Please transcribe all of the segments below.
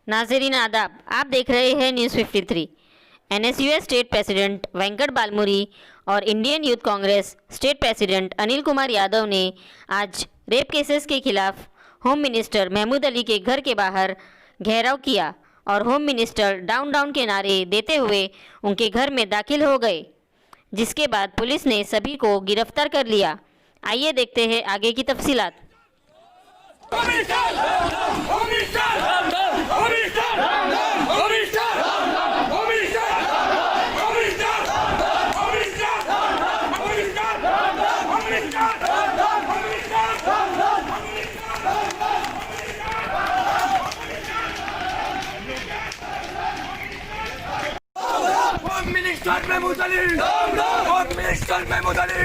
नाज़रीन आदाब, आप देख रहे हैं न्यूज़ 53। एनएसयूएस स्टेट प्रेसिडेंट वेंकट बालमुरी और Indian youth Congress state president Anil Kumar Yadav ने आज रेप केसेस के खिलाफ होम मिनिस्टर महमूद अली के घर के बाहर घेराव किया और होम मिनिस्टर डाउन डाउन के नारे देते हुए उनके घर में दाखिल हो गए, जिसके बाद पुलिस ने सभी को गिरफ्तार कर लिया। आइए देखते हैं आगे की तफसीलात। Minister Mahmood Ali, home minister Mahmood Ali,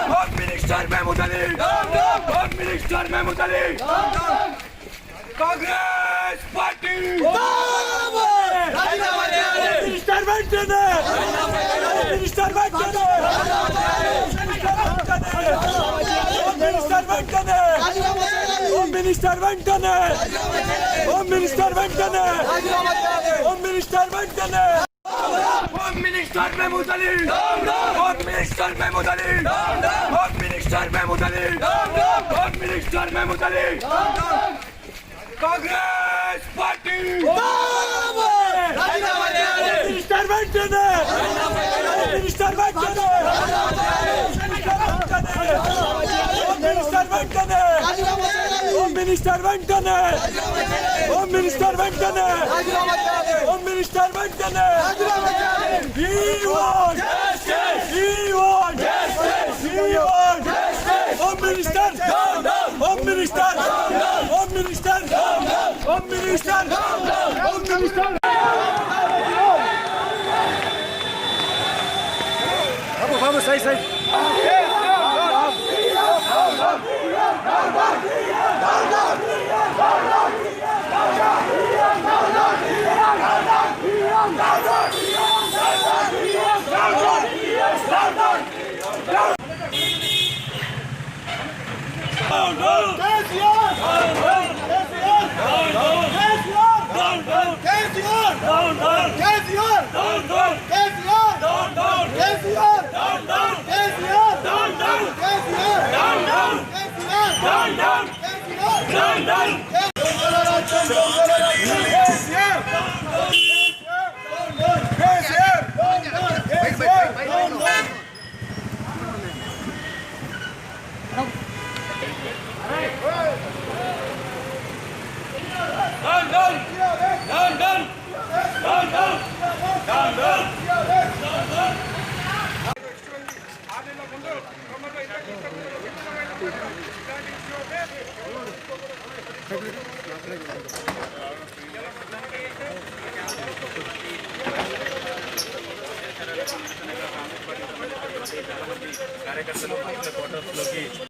home minister Mahmood Ali, home minister Mahmood Ali, Congress party minister बनते मिनिस्टर बनते होम मिनिस्टर बनते होम मिनिस्टर बनते होम मिनिस्टर बनते home minister Mahmood Ali, home minister Mahmood Ali, home minister Mahmood Ali, home minister Mahmood Ali, Congress party minister बनते मिनिस्टर बनते होम मिनिस्टर बनते होम मिनिस्टर बनते home minister बनते We want justice. We want justice. We want justice. Home Minister. Down, down. Home Minister. Down, down. Home Minister. Down, down. Home Minister. Down, down. Home Minister. Vamos, sai.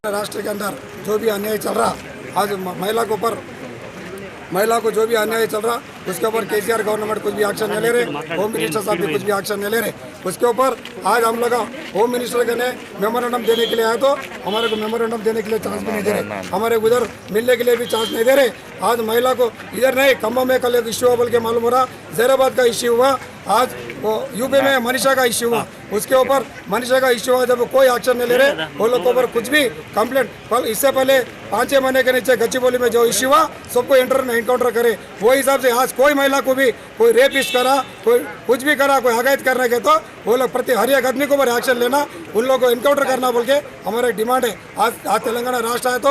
राष्ट्र के अंदर जो भी अन्याय चल रहा, आज महिला को जो भी अन्याय चल रहा, उसके ऊपर केसीआर गवर्नमेंट कुछ भी एक्शन नहीं ले रहे, होम मिनिस्टर साहब भी कुछ भी एक्शन नहीं ले रहे। उसके ऊपर आज हम लोग होम मिनिस्टर के ने मेमोरेंडम देने के लिए आए, तो हमारे को मेमोरेंडम देने के लिए चांस भी नहीं दे रहे, हमारे उधर मिलने के लिए भी चांस नहीं दे रहे। आज महिला को इधर नहीं, खम्बा में कल एक इश्यू हुआ बोल के मालूम हो रहा, जैराबाद का इश्यू हुआ, आज वो यूपी में मनीषा का इश्यू हुआ, उसके ऊपर मनीषा का इश्यू हुआ, जब कोई एक्शन नहीं ले रहे, वो लोग के ऊपर कुछ भी कंप्लेंट, इससे पहले 5-6 महीने के नीचे गच्चीबोली में जो इश्यू हुआ, सबको एनकाउंटर करे, वो हिसाब से आज कोई महिला को भी कोई रेपिस्ट करा, कोई कुछ भी करा, कोई हगायत करने के, तो वो लोग प्रति हर एक आदमी के ऊपर एक्शन लेना, उन लोगों को एनकाउंटर करना बोल के हमारा डिमांड है। आज तेलंगाना राष्ट्र है, तो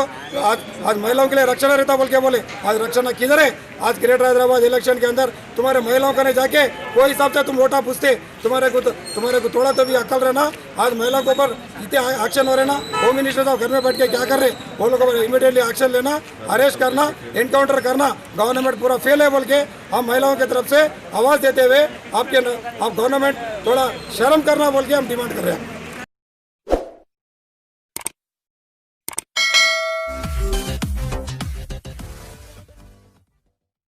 आज महिलाओं के लिए रक्षण रहता बोल के बोले, आज रक्षण किधर है? आज ग्रेटर हैदराबाद इलेक्शन के अंदर तुम्हारे महिलाओं का नहीं जाके कोई हिसाब से तुम वोटा पूछते, तुम्हारे को थोड़ा तो भी अक्ल रहना। आज महिला के ऊपर इतने एक्शन हो रहे ना, होम मिनिस्टर साहब घर में बैठ के क्या कर रहे, वो लोगों को इमीडिएटली एक्शन लेना, अरेस्ट करना, एनकाउंटर करना। गवर्नमेंट पूरा फेल है बोल के हम महिलाओं की तरफ से आवाज़ देते हुए आप गवर्नमेंट थोड़ा शर्म करना बोल के हम डिमांड कर रहे हैं।